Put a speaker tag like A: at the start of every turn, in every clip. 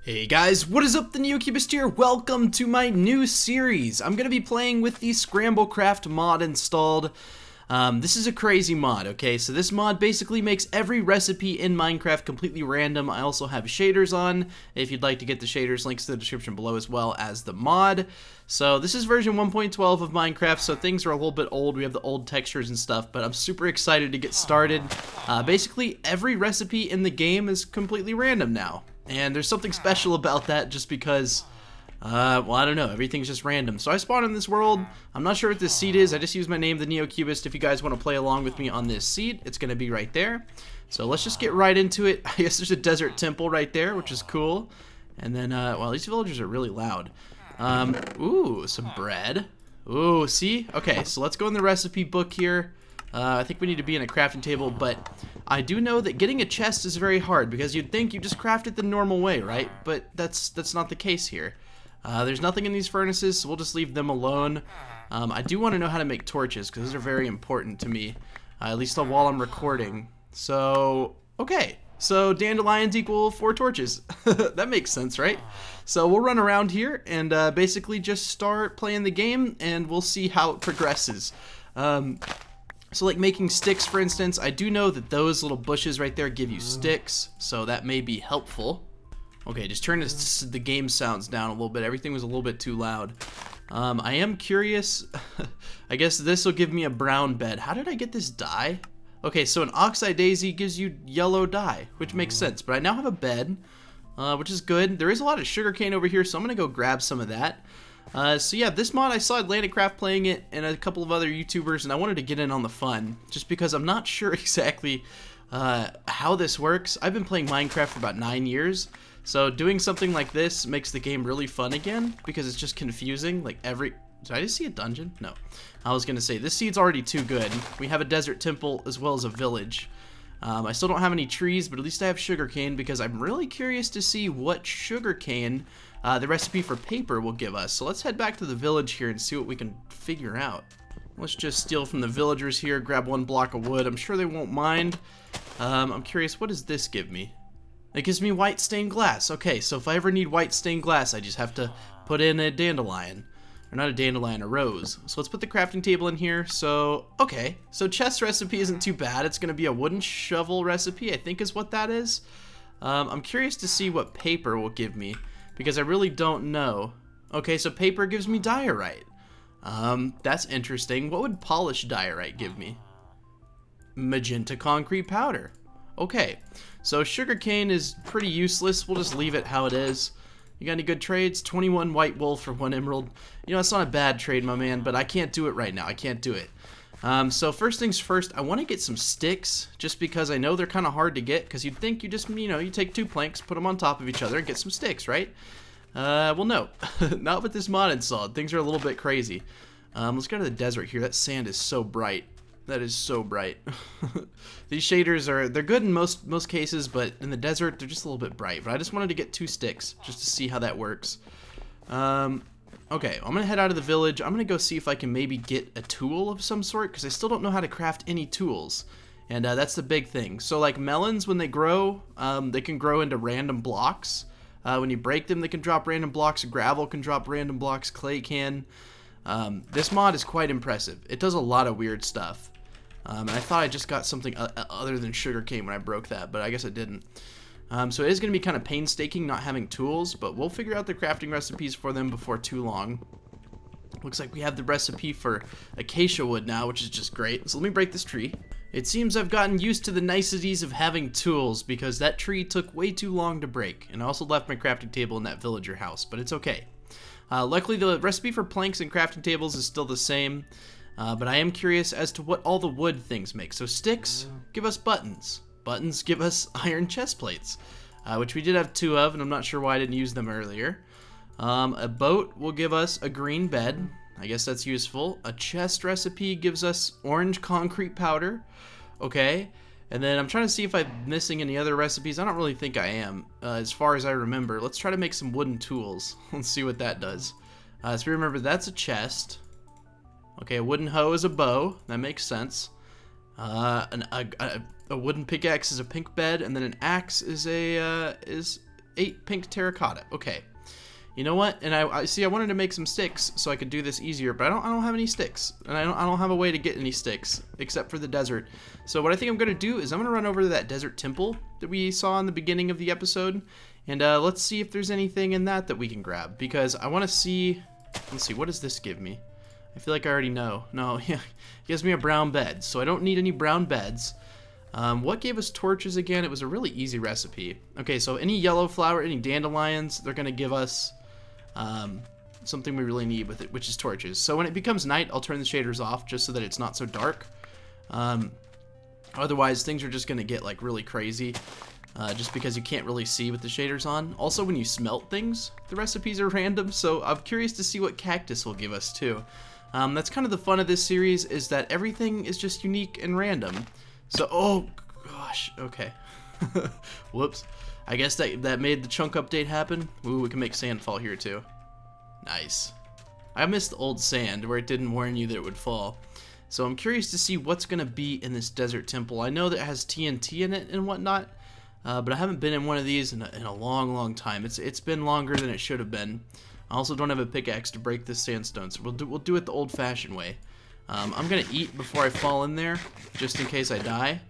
A: Hey guys, what is up? The NeoCubist here. Welcome to my new series. I'm going to be playing with the Scramble Craft mod installed. This is a crazy mod, okay? So this mod basically makes every recipe in Minecraft completely random. I also have shaders on. If you'd like to get the shaders, links in the description below as well as the mod. So this is version 1.12 of Minecraft, so things are a little bit old. We have the old textures and stuff, but I'm super excited to get started. Basically, every recipe in the game is completely random now. And there's something special about that just because, well, I don't know, everything's just random. So I spawned in this world. I'm not sure what this seed is. I just used my name, the NeoCubist. If you guys want to play along with me on this seed, it's going to be right there. So let's just get right into it. I guess there's a desert temple right there, which is cool. And then, well, these villagers are really loud. Ooh, some bread. Ooh, see? Okay, so let's go in the recipe book here. I think we need to be in a crafting table, but I do know that getting a chest is very hard because you'd think you just craft it the normal way, right? But that's not the case here. There's nothing in these furnaces, so we'll just leave them alone. I do want to know how to make torches because those are very important to me, at least while I'm recording. So, okay. So dandelions equal 4 torches. That makes sense, right? So we'll run around here and basically just start playing the game, and we'll see how it progresses. So like making sticks, for instance, I do know that those little bushes right there give you sticks, so that may be helpful. Okay, just turn the game sounds down a little bit. Everything was a little bit too loud. I am curious. I guess this will give me a brown bed. How did I get this dye? Okay, so an oxide daisy gives you yellow dye, which makes sense. But I now have a bed, which is good. There is a lot of sugarcane over here, so I'm going to go grab some of that. So yeah, this mod, I saw Atlanticraft playing it and a couple of other YouTubers, and I wanted to get in on the fun, just because I'm not sure exactly how this works. I've been playing Minecraft for about 9 years, so doing something like this makes the game really fun again, because it's just confusing. Like did I just see a dungeon? No. I was going to say, this seed's already too good. We have a desert temple as well as a village. I still don't have any trees, but at least I have sugarcane, because I'm really curious to see what sugarcane the recipe for paper will give us. So let's head back to the village here and see what we can figure out. Let's just steal from the villagers here, grab 1 block of wood. I'm sure they won't mind. I'm curious, what does this give me? It gives me white stained glass. Okay, so if I ever need white stained glass, I just have to put in a dandelion. Or not a dandelion, a rose. So let's put the crafting table in here. So, okay. So chest recipe isn't too bad. It's going to be a wooden shovel recipe, I think is what that is. I'm curious to see what paper will give me, because I really don't know. Okay, so paper gives me diorite. That's interesting. What would polished diorite give me? Magenta concrete powder. Okay, so sugarcane is pretty useless. We'll just leave it how it is. You got any good trades? 21 white wool for 1 emerald. You know, it's not a bad trade, my man, but I can't do it right now. I can't do it. So first things first, I want to get some sticks, just because I know they're kind of hard to get, because you'd think you just, you take 2 planks, put them on top of each other, and get some sticks, right? Well, no. Not with this mod installed. Things are a little bit crazy. Let's go to the desert here. That sand is so bright. That is so bright. These shaders they're good in most cases, but in the desert, they're just a little bit bright. But I just wanted to get 2 sticks, just to see how that works. Okay, I'm gonna head out of the village. I'm gonna go see if I can maybe get a tool of some sort, because I still don't know how to craft any tools. And that's the big thing. So like melons, when they grow, they can grow into random blocks. When you break them, they can drop random blocks. Gravel can drop random blocks. Clay can. This mod is quite impressive. It does a lot of weird stuff. And I thought I just got something other than sugarcane when I broke that, but I guess I didn't. So it is going to be kind of painstaking not having tools, but we'll figure out the crafting recipes for them before too long. Looks like we have the recipe for acacia wood now, which is just great. So let me break this tree. It seems I've gotten used to the niceties of having tools, because that tree took way too long to break. And I also left my crafting table in that villager house, but it's okay. Luckily, the recipe for planks and crafting tables is still the same, but I am curious as to what all the wood things make. So sticks give us buttons. Buttons give us iron chest plates, which we did have 2 of, and I'm not sure why I didn't use them earlier. A boat will give us a green bed. I guess that's useful. A chest recipe gives us orange concrete powder. Okay. And then I'm trying to see if I'm missing any other recipes. I don't really think I am, as far as I remember. Let's try to make some wooden tools. Let's see what that does. So remember, that's a chest. Okay, a wooden hoe is a bow. That makes sense. A wooden pickaxe is a pink bed, and then an axe is 8 pink terracotta. Okay. You know what? And I see. I wanted to make some sticks so I could do this easier, but I don't have any sticks, and I don't have a way to get any sticks except for the desert. So what I think I'm gonna do is I'm gonna run over to that desert temple that we saw in the beginning of the episode, and let's see if there's anything in that we can grab, because I want to see. Let's see. What does this give me? I feel like I already know. No, yeah, it gives me a brown bed, so I don't need any brown beds. What gave us torches again? It was a really easy recipe. Okay, so any yellow flower, any dandelions, they're gonna give us something we really need with it, which is torches. So when it becomes night, I'll turn the shaders off just so that it's not so dark. Otherwise, things are just gonna get like really crazy, just because you can't really see with the shaders on. Also, when you smelt things, the recipes are random, so I'm curious to see what cactus will give us too. That's kind of the fun of this series, is that everything is just unique and random. So, oh gosh, okay. Whoops. I guess that made the chunk update happen. Ooh, we can make sand fall here too. Nice. I missed the old sand where it didn't warn you that it would fall. So I'm curious to see what's gonna be in this desert temple. I know that it has TNT in it and whatnot, but I haven't been in one of these in a long time. It's been longer than it should have been. I also don't have a pickaxe to break this sandstone, so we'll do it the old-fashioned way. I'm gonna eat before I fall in there, just in case I die.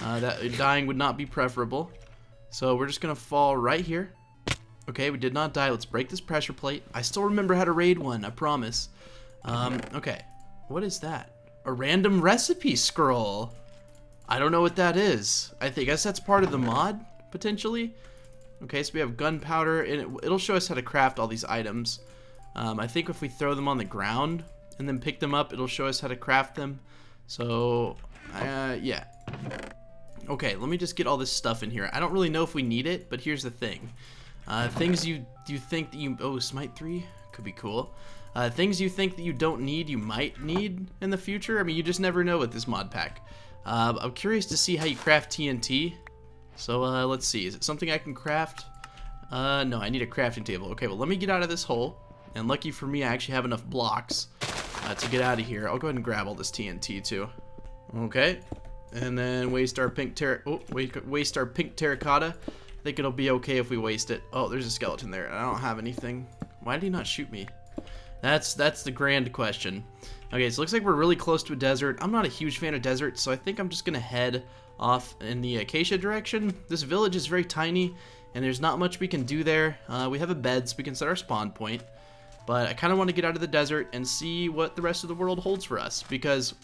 A: That dying would not be preferable. So we're just gonna fall right here. Okay, we did not die. Let's break this pressure plate. I still remember how to raid one, I promise. Okay, what is that? A random recipe scroll. I don't know what that is. I guess that's part of the mod, potentially. Okay, so we have gunpowder, and it'll show us how to craft all these items. I think if we throw them on the ground and then pick them up, it'll show us how to craft them. So, yeah. Okay, let me just get all this stuff in here. I don't really know if we need it, but here's the thing. Things you think that you... Oh, Smite 3? Could be cool. Things you think that you don't need, you might need in the future. I mean, you just never know with this mod pack. I'm curious to see how you craft TNT. So, let's see. Is it something I can craft? No, I need a crafting table. Okay, well, let me get out of this hole. And lucky for me, I actually have enough blocks to get out of here. I'll go ahead and grab all this TNT, too. Okay. And then waste our pink terracotta. I think it'll be okay if we waste it. Oh, there's a skeleton there. I don't have anything. Why did he not shoot me? That's the grand question. Okay, so it looks like we're really close to a desert. I'm not a huge fan of deserts, so I think I'm just gonna head off in the acacia direction. This village is very tiny, and there's not much we can do there. We have a bed, so we can set our spawn point. But I kind of want to get out of the desert and see what the rest of the world holds for us, because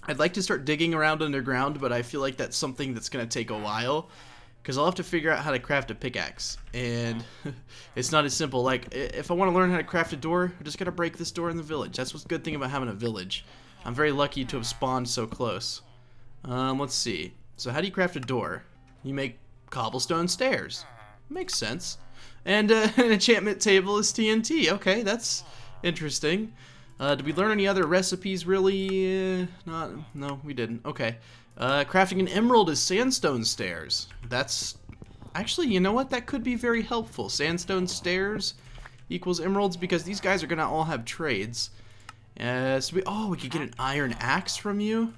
A: I'd like to start digging around underground, but I feel like that's something that's going to take a while, because I'll have to figure out how to craft a pickaxe, and it's not as simple. Like, if I want to learn how to craft a door, I just got to break this door in the village. That's what's the good thing about having a village. I'm very lucky to have spawned so close. Let's see. So how do you craft a door? You make cobblestone stairs. Makes sense. And an enchantment table is TNT. Okay, that's interesting. Did we learn any other recipes, really? No, we didn't. Okay. Crafting an emerald is sandstone stairs. That's... Actually, you know what? That could be very helpful. Sandstone stairs equals emeralds, because these guys are going to all have trades. So we could get an iron axe from you.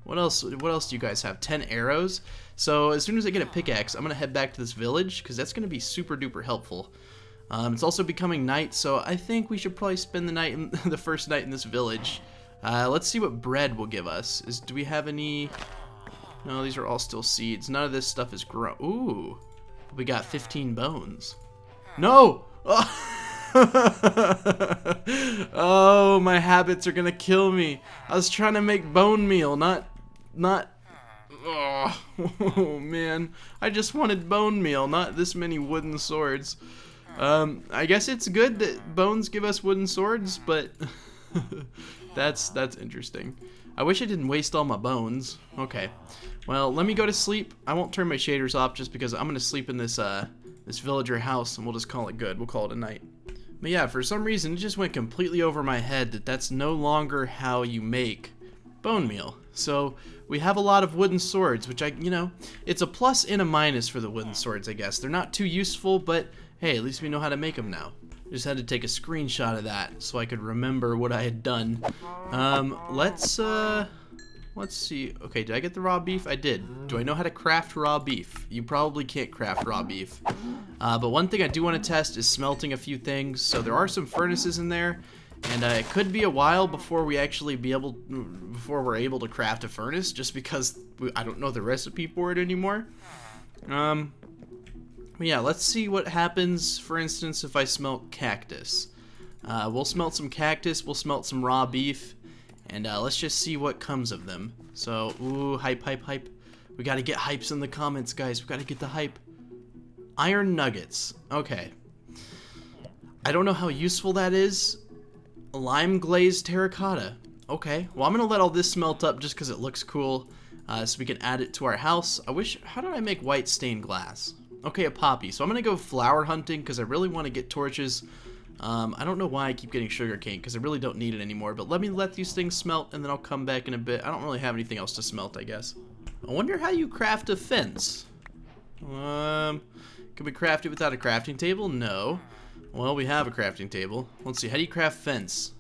A: What else do you guys have? 10 arrows. So as soon as I get a pickaxe, I'm going to head back to this village, because that's going to be super duper helpful. It's also becoming night, so I think we should probably spend the night the first night in this village. Let's see what bread will give us. Do we have any... No, these are all still seeds. None of this stuff is grown. Ooh. We got 15 bones. No! Oh, my habits are gonna kill me. I was trying to make bone meal, not... Oh, man. I just wanted bone meal, not this many wooden swords. I guess it's good that bones give us wooden swords, but... That's interesting. I wish I didn't waste all my bones. Okay. Well, let me go to sleep. I won't turn my shaders off just because I'm gonna sleep in this this villager house, and we'll just call it good. We'll call it a night. But yeah, for some reason, it just went completely over my head that that's no longer how you make bone meal. So we have a lot of wooden swords, which it's a plus and a minus for the wooden swords, I guess. They're not too useful, but hey, at least we know how to make them now. Just had to take a screenshot of that so I could remember what I had done. Let's let's see. Okay, did I get the raw beef? I did. Do I know how to craft raw beef? You probably can't craft raw beef. But one thing I do want to test is smelting a few things. So there are some furnaces in there, and it could be a while before we're able to craft a furnace, just because I don't know the recipe for it anymore. But yeah, let's see what happens, for instance, if I smelt cactus. We'll smelt some cactus, we'll smelt some raw beef, and let's just see what comes of them. So, ooh, hype, hype, hype. We gotta get hypes in the comments, guys. We gotta get the hype. Iron nuggets. Okay. I don't know how useful that is. Lime glazed terracotta. Okay. Well, I'm gonna let all this smelt up just because it looks cool, so we can add it to our house. How did I make white stained glass? Okay, a poppy. So I'm gonna go flower hunting because I really want to get torches. I don't know why I keep getting sugarcane because I really don't need it anymore, but let me let these things smelt and then I'll come back in a bit. I don't really have anything else to smelt, I guess. I wonder how you craft a fence. Can we craft it without a crafting table? No. Well, we have a crafting table. Let's see, how do you craft fence?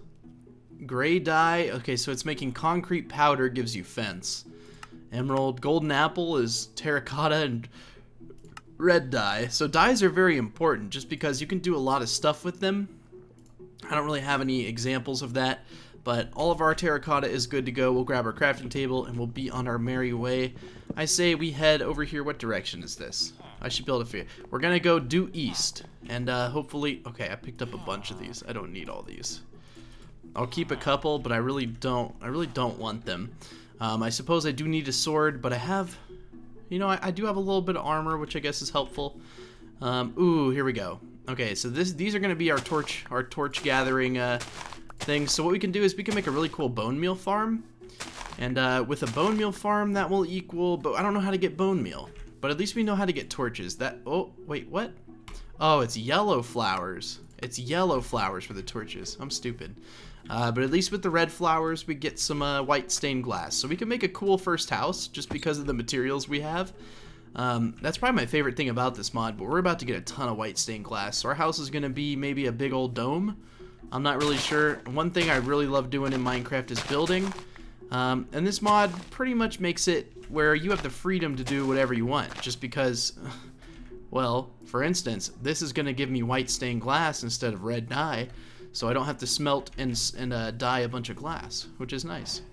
A: Gray dye, okay, so it's making concrete powder, gives you fence. Emerald, golden apple is terracotta, and red dye. So dyes are very important just because you can do a lot of stuff with them. I don't really have any examples of that, but all of our terracotta is good to go. We'll grab our crafting table and we'll be on our merry way. I say we head over here. What direction is this? I should be able to figure. We're gonna go due east, and hopefully, okay, I picked up a bunch of these. I don't need all these. I'll keep a couple, but I really don't want them. I suppose I do need a sword, but I have, you know, I do have a little bit of armor, which I guess is helpful. Ooh, here we go. Okay, so these are going to be our torch gathering things. So what we can do is we can make a really cool bone meal farm. And with a bone meal farm, that will equal, but I don't know how to get bone meal. But at least we know how to get torches. Oh, wait, what? Oh, it's yellow flowers. It's yellow flowers for the torches. I'm stupid. But at least with the red flowers, we get some white stained glass. So we can make a cool first house just because of the materials we have. That's probably my favorite thing about this mod, but we're about to get a ton of white stained glass. So our house is going to be maybe a big old dome. I'm not really sure. One thing I really love doing in Minecraft is building. And this mod pretty much makes it where you have the freedom to do whatever you want. Just because, well, for instance, this is going to give me white stained glass instead of red dye. So I don't have to smelt and dye a bunch of glass, which is nice.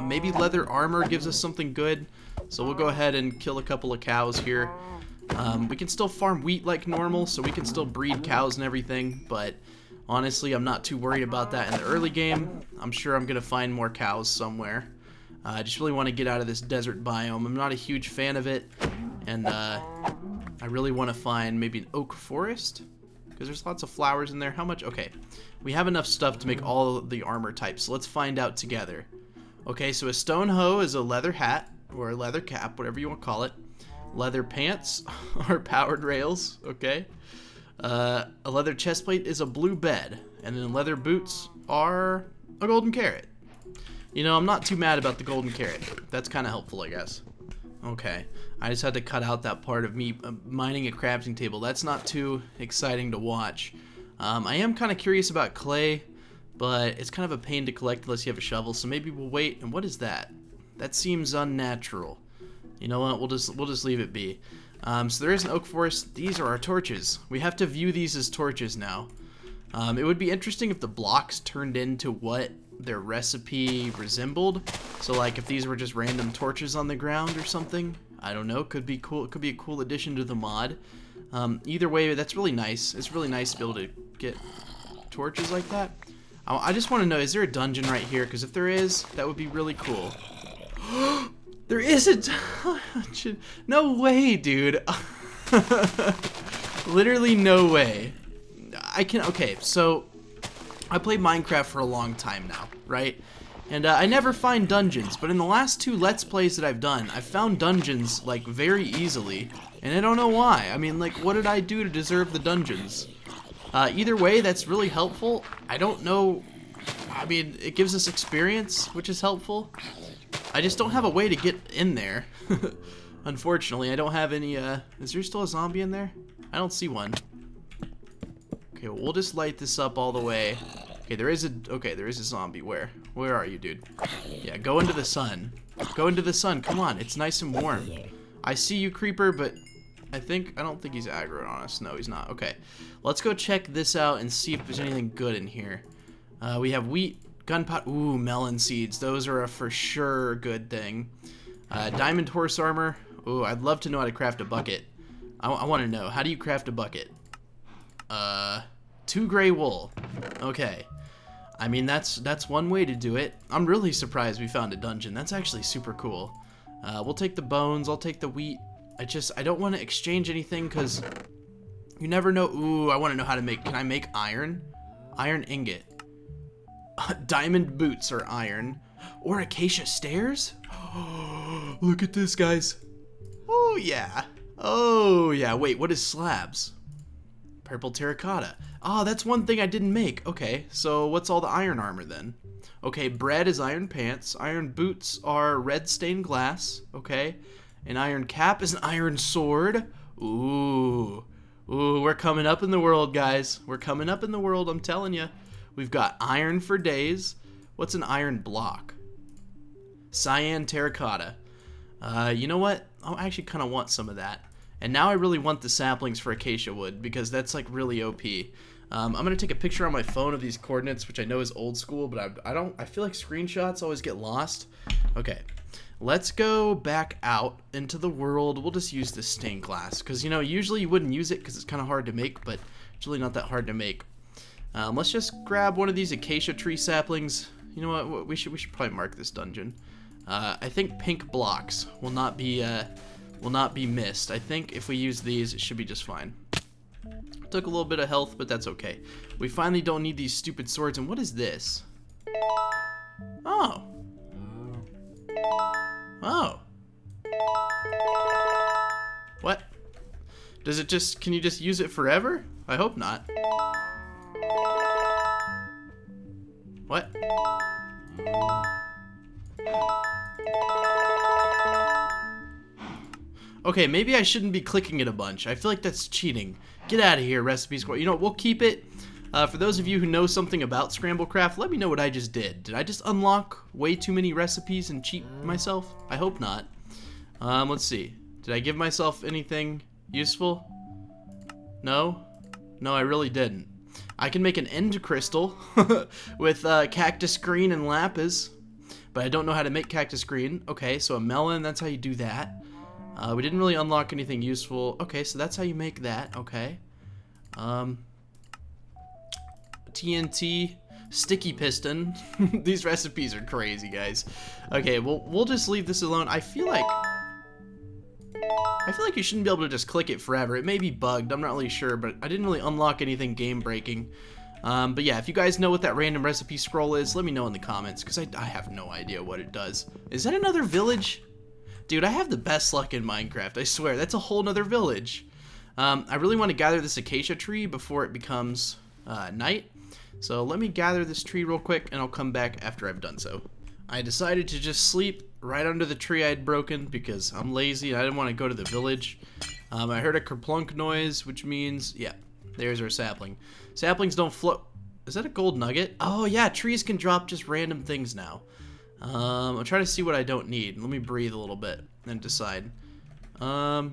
A: Maybe leather armor gives us something good. So we'll go ahead and kill a couple of cows here. We can still farm wheat like normal, so we can still breed cows and everything. But honestly, I'm not too worried about that in the early game. I'm sure I'm going to find more cows somewhere. I just really want to get out of this desert biome. I'm not a huge fan of it. And I really want to find maybe an oak forest, because there's lots of flowers in there. How much? Okay, we have enough stuff to make all of the armor types, so let's find out together. Okay, so a stone hoe is a leather hat, or a leather cap, whatever you want to call it. Leather pants are powered rails, okay. A leather chest plate is a blue bed, and then leather boots are a golden carrot. You know, I'm not too mad about the golden carrot. That's kind of helpful, I guess. Okay, I just had to cut out that part of me mining a crafting table. That's not too exciting to watch. I am kind of curious about clay, but it's kind of a pain to collect unless you have a shovel, so maybe we'll wait. And what is that? That seems unnatural. You know what, we'll just leave it be. So there is an oak forest. These are our torches. We have to view these as torches now. It would be interesting if the blocks turned into what their recipe resembled. So like if these were just random torches on the ground or something. I don't know, could be cool. It could be a cool addition to the mod. Either way, that's really nice. It's really nice to be able to get torches like that. I just want to know, is there a dungeon right here? Because if there is, that would be really cool. There is a dungeon. No way, dude. Literally no way. Okay, so I played Minecraft for a long time now, right? And I never find dungeons, but in the last 2 Let's Plays that I've done, I've found dungeons, like, very easily. And I don't know why. I mean, like, what did I do to deserve the dungeons? Either way, that's really helpful. I don't know. I mean, it gives us experience, which is helpful. I just don't have a way to get in there. Unfortunately, I don't have any, is there still a zombie in there? I don't see one. Okay, well, we'll just light this up all the way. Okay, there is a zombie. Where? Where are you, dude? Yeah, go into the sun. Go into the sun. Come on, it's nice and warm. I see you, creeper, but I don't think he's aggroed on us. No, he's not. Okay, let's go check this out and see if there's anything good in here. We have wheat, gunpowder. Ooh, melon seeds. Those are a for sure good thing. Diamond horse armor. Ooh, I'd love to know how to craft a bucket. I want to know, how do you craft a bucket? 2 gray wool. Okay. I mean, that's one way to do it. I'm really surprised we found a dungeon. That's actually super cool. We'll take the bones. I'll take the wheat. I don't want to exchange anything because you never know. Ooh, I want to know how to make. Can I make iron? Iron ingot. Diamond boots are iron. Or acacia stairs? Look at this, guys. Oh, yeah. Oh, yeah. Wait, what is slabs? Purple terracotta. Oh, that's one thing I didn't make. Okay, so what's all the iron armor then? Okay, bread is iron pants. Iron boots are red stained glass. Okay. An iron cap is an iron sword. Ooh. Ooh, we're coming up in the world, guys. We're coming up in the world, I'm telling you. We've got iron for days. What's an iron block? Cyan terracotta. You know what? I actually kind of want some of that. And now I really want the saplings for acacia wood because that's like really OP. I'm gonna take a picture on my phone of these coordinates, which I know is old school, but I feel like screenshots always get lost. Okay, let's go back out into the world. We'll just use this stained glass because, you know, usually you wouldn't use it because it's kind of hard to make, but it's really not that hard to make. Let's just grab one of these acacia tree saplings. You know what? We should probably mark this dungeon. I think pink blocks will not be missed. I think if we use these, it should be just fine. Took a little bit of health, but that's okay. We finally don't need these stupid swords. And what is this? Oh. Oh. What? Does it just, can you just use it forever? I hope not. What? Okay, maybe I shouldn't be clicking it a bunch. I feel like that's cheating. Get out of here, Recipe Squad. You know, we'll keep it. For those of you who know something about Scramble Craft, let me know what I just did. Did I just unlock way too many recipes and cheat myself? I hope not. Let's see. Did I give myself anything useful? No? No, I really didn't. I can make an end crystal with cactus green and lapis, but I don't know how to make cactus green. Okay, so a melon, that's how you do that. We didn't really unlock anything useful. Okay, so that's how you make that. Okay. TNT, sticky piston. These recipes are crazy, guys. Okay, well, we'll just leave this alone. I feel like you shouldn't be able to just click it forever. It may be bugged. I'm not really sure, but I didn't really unlock anything game-breaking. But yeah, if you guys know what that random recipe scroll is, let me know in the comments, because I have no idea what it does. Is that another village? Dude, I have the best luck in Minecraft, I swear. That's a whole nother village. I really want to gather this acacia tree before it becomes night. So let me gather this tree real quick, and I'll come back after I've done so. I decided to just sleep right under the tree I had broken because I'm lazy and I didn't want to go to the village. I heard a kerplunk noise, which means, yeah, there's our sapling. Saplings don't float. Is that a gold nugget? Oh yeah, trees can drop just random things now. I'll try to see what I don't need. Let me breathe a little bit and decide. I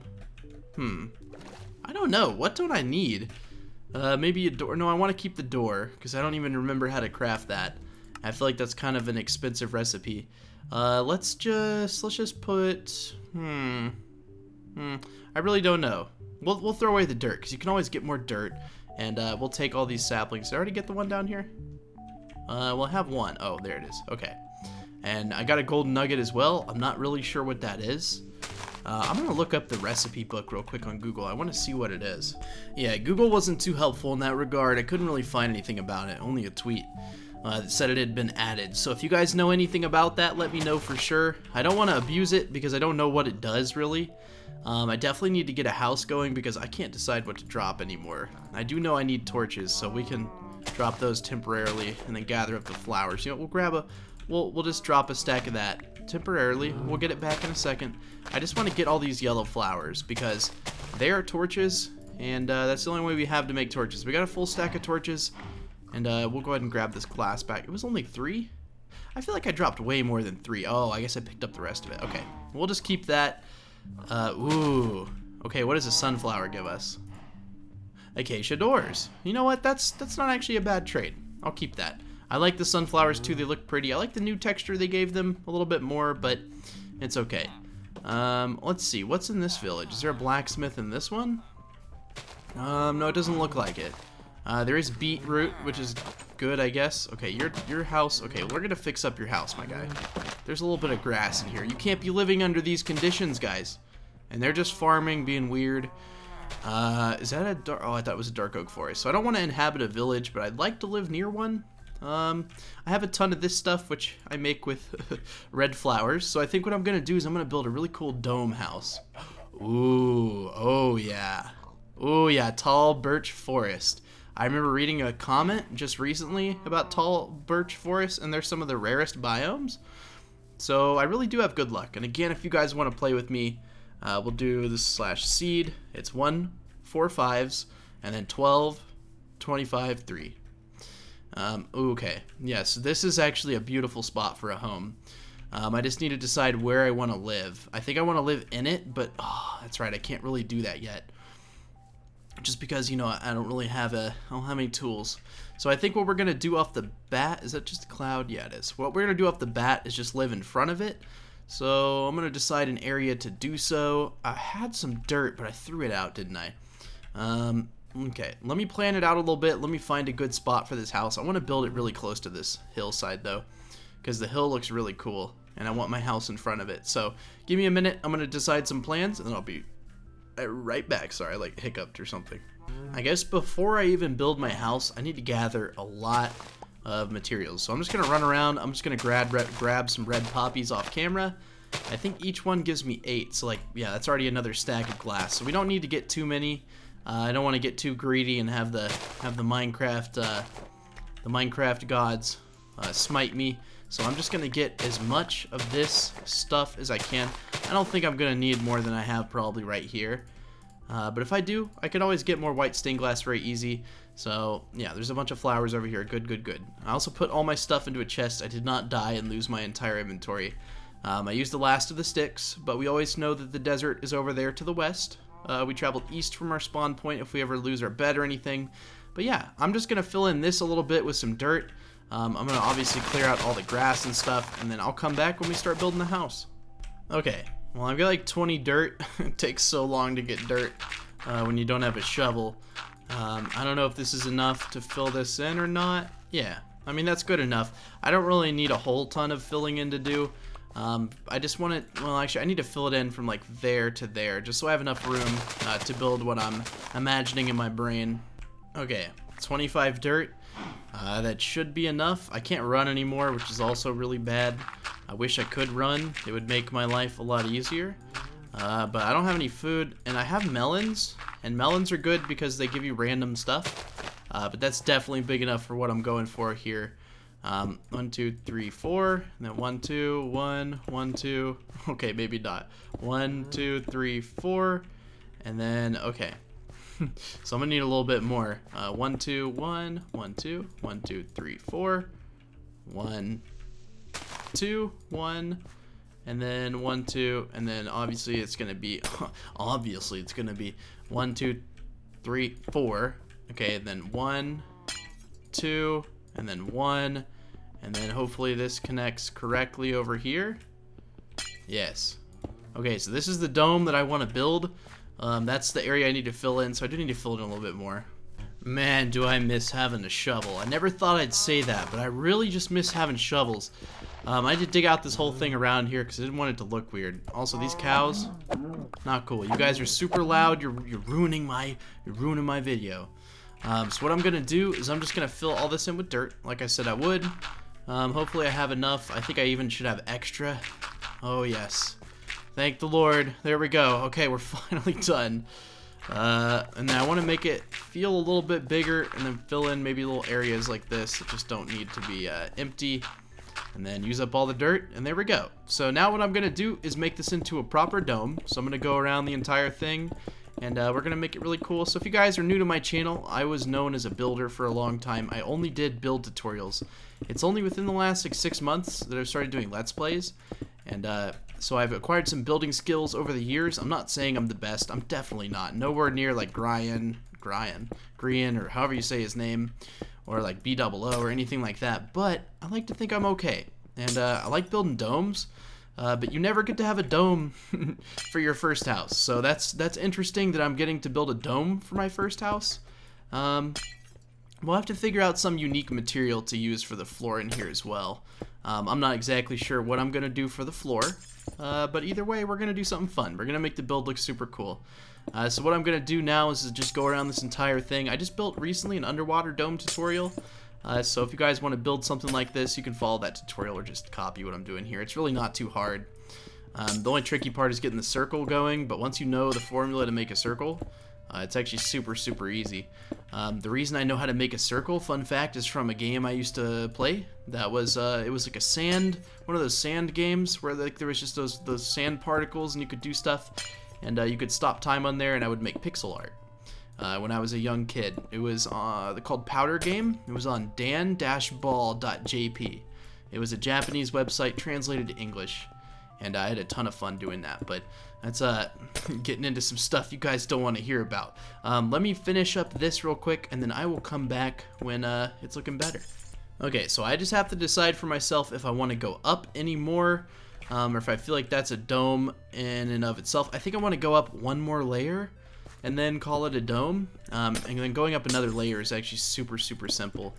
A: don't know. What don't I need? Maybe a door. No, I want to keep the door because I don't even remember how to craft that. I feel like that's kind of an expensive recipe. Let's just put. I really don't know. We'll throw away the dirt because you can always get more dirt, and we'll take all these saplings. Did I already get the one down here? We'll have one. Oh, there it is. Okay. And I got a golden nugget as well. I'm not really sure what that is. I'm gonna look up the recipe book real quick on Google. I want to see what it is. Yeah, Google wasn't too helpful in that regard. I couldn't really find anything about it. Only a tweet that said it had been added. So if you guys know anything about that, let me know for sure. I don't want to abuse it because I don't know what it does really. I definitely need to get a house going because I can't decide what to drop anymore. I do know I need torches, so we can drop those temporarily and then gather up the flowers. You know, we'll grab a. We'll just drop a stack of that temporarily. We'll get it back in a second. I just want to get all these yellow flowers because they are torches, and that's the only way we have to make torches. We got a full stack of torches, and we'll go ahead and grab this glass back. It was only 3? I feel like I dropped way more than 3. Oh, I guess I picked up the rest of it. Okay, we'll just keep that. Ooh. Okay, what does a sunflower give us? Acacia doors. You know what? That's not actually a bad trade. I'll keep that. I like the sunflowers too. They look pretty. I like the new texture they gave them a little bit more, but it's okay. Let's see. What's in this village? Is there a blacksmith in this one? No, it doesn't look like it. There is beetroot, which is good, I guess. Okay, your house. Okay, we're gonna fix up your house, my guy. There's a little bit of grass in here. You can't be living under these conditions, guys. And they're just farming, being weird. Is that a dark? Oh, I thought it was a dark oak forest. So I don't want to inhabit a village, but I'd like to live near one. I have a ton of this stuff, which I make with red flowers. So I think what I'm gonna do is I'm gonna build a really cool dome house. Ooh, oh yeah. Oh yeah, tall birch forest. I remember reading a comment just recently about tall birch forests, and they're some of the rarest biomes. So I really do have good luck. And again, if you guys want to play with me, we'll do this /seed. It's 1, 4 5s, and then 12, 25, 3. Okay, yes, this is actually a beautiful spot for a home. I just need to decide where I want to live. I think I want to live in it, but oh, that's right, I can't really do that yet. Just because, you know, I don't have any tools. So I think what we're gonna do off the bat, is that just a cloud? Yeah, it is. What we're gonna do off the bat is just live in front of it. So I'm gonna decide an area to do so. I had some dirt, but I threw it out, didn't I? Okay, let me plan it out a little bit. Let me find a good spot for this house. I want to build it really close to this hillside though, because the hill looks really cool, and I want my house in front of it. So give me a minute. I'm gonna decide some plans, and then I'll be right back. Sorry, I like hiccuped or something. I guess before I even build my house, I need to gather a lot of materials. So I'm just gonna run around. I'm just gonna grab some red poppies off camera. I think each one gives me 8. So like, yeah, that's already another stack of glass. So we don't need to get too many. I don't want to get too greedy and have the Minecraft gods smite me. So I'm just gonna get as much of this stuff as I can. I don't think I'm gonna need more than I have probably right here. But if I do, I could always get more white stained glass very easy. So yeah, there's a bunch of flowers over here. Good, good, good. I also put all my stuff into a chest. I did not die and lose my entire inventory. I used the last of the sticks, but we always know that the desert is over there to the west. We traveled east from our spawn point if we ever lose our bed or anything. But yeah, I'm just gonna fill in this a little bit with some dirt. I'm gonna obviously clear out all the grass and stuff, and then I'll come back when we start building the house. Okay, well, I've got like 20 dirt. It takes so long to get dirt when you don't have a shovel. I don't know if this is enough to fill this in or not. Yeah, I mean, that's good enough. I don't really need a whole ton of filling in to do. I just want it, well, actually, I need to fill it in from like there to there, just so I have enough room to build what I'm imagining in my brain. Okay, 25 dirt. That should be enough. I can't run anymore, which is also really bad. I wish I could run. It would make my life a lot easier. But I don't have any food, and I have melons, and melons are good because they give you random stuff. But that's definitely big enough for what I'm going for here. 1, 2, 3, 4, and then 1, 2, 1, 1, 2. Okay, maybe not. 1, 2, 3, 4, and then okay. So I'm gonna need a little bit more. 1, 2, 1, 1, 2, 1, 2, 3, 4, 1, 2, 1, and then 1, 2, and then obviously it's gonna be 1, 2, 3, 4. Okay, and then 1, 2, and then 1, and then hopefully this connects correctly over here. Yes. Okay, so this is the dome that I want to build. That's the area I need to fill in, so I do need to fill it in a little bit more. Man, do I miss having a shovel. I never thought I'd say that, but I really just miss having shovels. I had to dig out this whole thing around here because I didn't want it to look weird. Also, these cows, not cool. You guys are super loud. You're ruining my video. So what I'm gonna do is I'm just gonna fill all this in with dirt, like I said I would. Hopefully I have enough. I think I even should have extra. Oh yes. Thank the Lord. There we go. Okay, we're finally done. And then I want to make it feel a little bit bigger and then fill in maybe little areas like this that just don't need to be empty. And then use up all the dirt, and there we go. So now what I'm going to do is make this into a proper dome. So I'm going to go around the entire thing And we're going to make it really cool. So if you guys are new to my channel, I was known as a builder for a long time. I only did build tutorials. It's only within the last like 6 months that I've started doing Let's Plays. And so I've acquired some building skills over the years. I'm not saying I'm the best. I'm definitely not. Nowhere near like Grian, or however you say his name, or like BOO or anything like that. But I like to think I'm okay. And I like building domes. But you never get to have a dome for your first house. So that's interesting that I'm getting to build a dome for my first house. We'll have to figure out some unique material to use for the floor in here as well. I'm not exactly sure what I'm going to do for the floor. But either way, we're going to do something fun. We're going to make the build look super cool. So what I'm going to do now is just go around this entire thing. I just built recently an underwater dome tutorial. So if you guys want to build something like this, you can follow that tutorial or just copy what I'm doing here. It's really not too hard. The only tricky part is getting the circle going, but once you know the formula to make a circle, it's actually super easy. The reason I know how to make a circle, fun fact, is from a game I used to play. That was it was like one of those sand games where like there was just those sand particles and you could do stuff, and you could stop time on there, and I would make pixel art. When I was a young kid. It was called Powder Game. It was on dan-ball.jp. It was a Japanese website translated to English, and I had a ton of fun doing that. But that's getting into some stuff you guys don't want to hear about. Let me finish up this real quick, and then I will come back when it's looking better. Okay, so I just have to decide for myself if I want to go up anymore, or if I feel like that's a dome in and of itself. I think I want to go up one more layer and then call it a dome, and then going up another layer is actually super simple.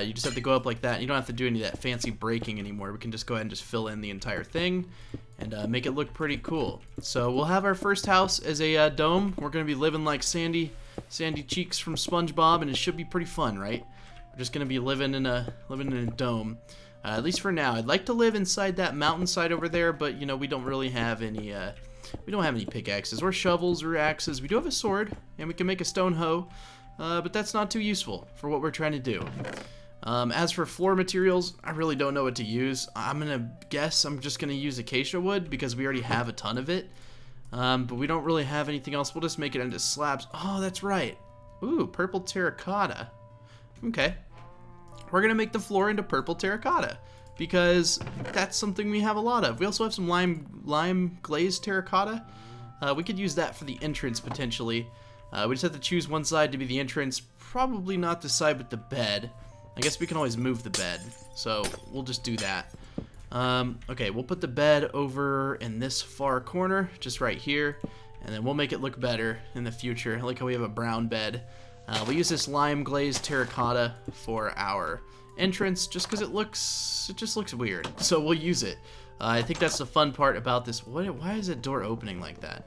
A: You just have to go up like that. You don't have to do any of that fancy breaking anymore. We can just go ahead and just fill in the entire thing and make it look pretty cool. So we'll have our first house as a dome. We're gonna be living like Sandy Cheeks from SpongeBob, and it should be pretty fun, right? We're just gonna be living in a dome, at least for now. I'd like to live inside that mountainside over there, but you know, we don't really have any pickaxes or shovels or axes. We do have a sword, and we can make a stone hoe, but that's not too useful for what we're trying to do. As for floor materials, I really don't know what to use. I'm gonna guess I'm just gonna use acacia wood because we already have a ton of it, but we don't really have anything else. We'll just make it into slabs. Oh, that's right. Ooh, purple terracotta. Okay, we're gonna make the floor into purple terracotta, because that's something we have a lot of. We also have some lime glazed terracotta. We could use that for the entrance potentially. We just have to choose one side to be the entrance, probably not the side with the bed. I guess we can always move the bed, so we'll just do that. Okay, we'll put the bed over in this far corner, just right here, and then we'll make it look better in the future. I like how we have a brown bed. We'll use this lime glazed terracotta for our entrance just because it just looks weird, so we'll use it. I think that's the fun part about this. Why is that door opening like that?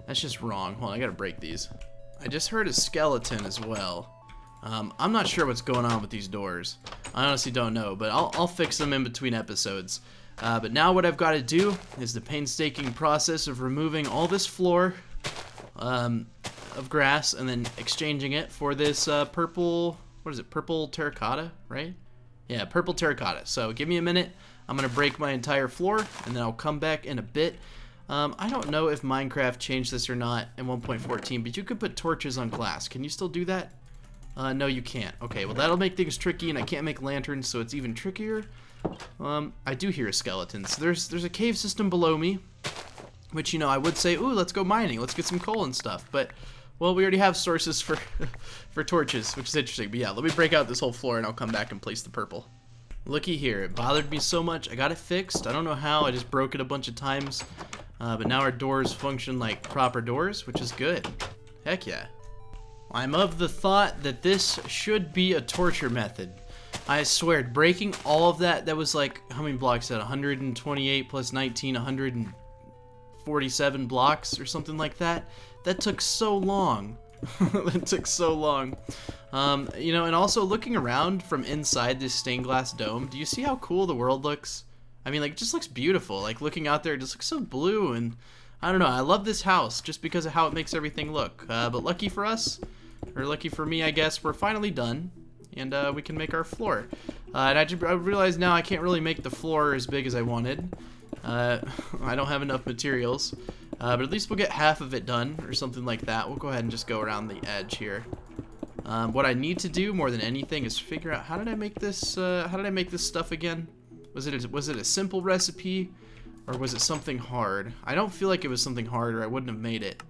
A: That's just wrong. Hold on, I gotta break these. I just heard a skeleton as well. I'm not sure what's going on with these doors. I honestly don't know, but I'll fix them in between episodes. But now what I've got to do is the painstaking process of removing all this floor of grass and then exchanging it for this purple, what is it, purple terracotta, right? Yeah, purple terracotta. So give me a minute. I'm going to break my entire floor, and then I'll come back in a bit. I don't know if Minecraft changed this or not in 1.14, but you could put torches on glass. Can you still do that? No, you can't. Okay, well that'll make things tricky, and I can't make lanterns, so it's even trickier. I do hear skeletons. There's a cave system below me, which, you know, I would say, ooh, let's go mining, let's get some coal and stuff, but, well, we already have sources for for torches, which is interesting. But yeah, let me break out this whole floor, and I'll come back and place the purple. Looky here, it bothered me so much. I got it fixed. I don't know how, I just broke it a bunch of times, but now our doors function like proper doors, which is good. Heck yeah. I'm of the thought that this should be a torture method. I swear, breaking all of that was like, how many blocks is that? 128 plus 19, 147 blocks or something like that. That took so long. That took so long. You know, and also looking around from inside this stained glass dome, do you see how cool the world looks? I mean, like, it just looks beautiful. Like, looking out there, it just looks so blue, and I don't know, I love this house just because of how it makes everything look. But lucky for us, or lucky for me, I guess, we're finally done, and we can make our floor. And I realize now I can't really make the floor as big as I wanted. I don't have enough materials. But at least we'll get half of it done, or something like that. We'll go ahead and just go around the edge here. What I need to do more than anything is figure out how did I make this. How did I make this stuff again? Was it a simple recipe, or was it something hard? I don't feel like it was something hard, or I wouldn't have made it.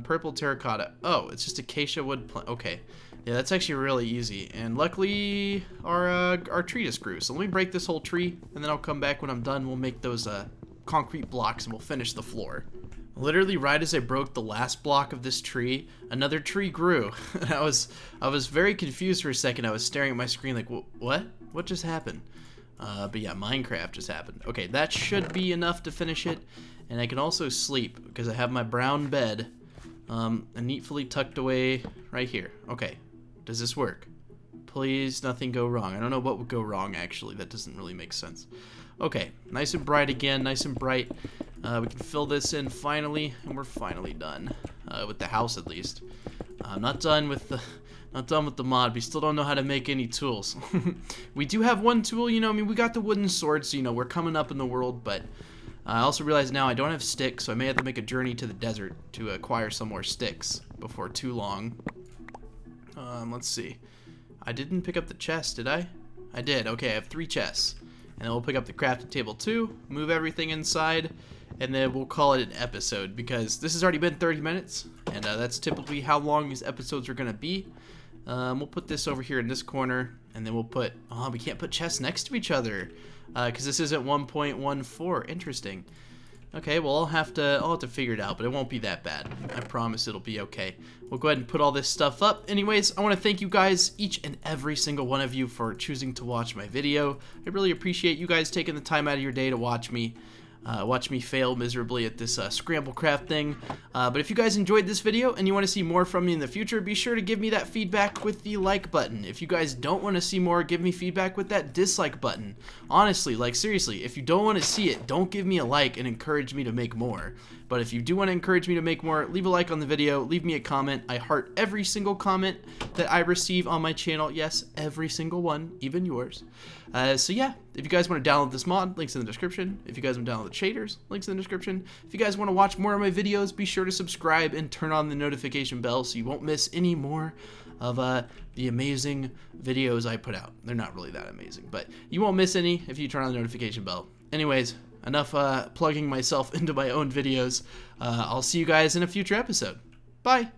A: Purple terracotta. Oh, it's just acacia wood plant. Okay, yeah, that's actually really easy. And luckily, our tree just grew. So let me break this whole tree, and then I'll come back when I'm done. We'll make those concrete blocks, and we'll finish the floor. Literally, right as I broke the last block of this tree, another tree grew. I was very confused for a second. I was staring at my screen like, what? What just happened? But yeah, Minecraft just happened. Okay, that should be enough to finish it. And I can also sleep because I have my brown bed neatly tucked away right here. Okay, does this work? Please, nothing go wrong. I don't know what would go wrong, actually. That doesn't really make sense. Okay, nice and bright again, nice and bright. We can fill this in finally, and we're finally done. With the house, at least. I'm not done with the mod. We still don't know how to make any tools. We do have one tool, you know, I mean, we got the wooden sword, so, you know, we're coming up in the world, but I also realize now I don't have sticks, so I may have to make a journey to the desert to acquire some more sticks before too long. Let's see. I didn't pick up the chest, did I? I did. Okay, I have 3 chests. And then we'll pick up the crafting table too, move everything inside, and then we'll call it an episode because this has already been 30 minutes, and that's typically how long these episodes are going to be. We'll put this over here in this corner, and then we'll put, oh, we can't put chests next to each other because this isn't 1.14. Interesting. Okay, well, I'll have to figure it out, but it won't be that bad. I promise it'll be okay. We'll go ahead and put all this stuff up. Anyways, I want to thank you guys, each and every single one of you, for choosing to watch my video. I really appreciate you guys taking the time out of your day to watch me fail miserably at this Scramble Craft thing. But if you guys enjoyed this video and you want to see more from me in the future, be sure to give me that feedback with the like button. If you guys don't want to see more, give me feedback with that dislike button. Honestly, like seriously, if you don't want to see it, don't give me a like and encourage me to make more. But if you do want to encourage me to make more, leave a like on the video, leave me a comment. I heart every single comment that I receive on my channel. Yes, every single one, even yours. So yeah, if you guys want to download this mod, links in the description. If you guys want to download the shaders, links in the description. If you guys want to watch more of my videos, be sure to subscribe and turn on the notification bell so you won't miss any more of the amazing videos I put out. They're not really that amazing, but you won't miss any if you turn on the notification bell. Anyways, enough plugging myself into my own videos. I'll see you guys in a future episode. Bye!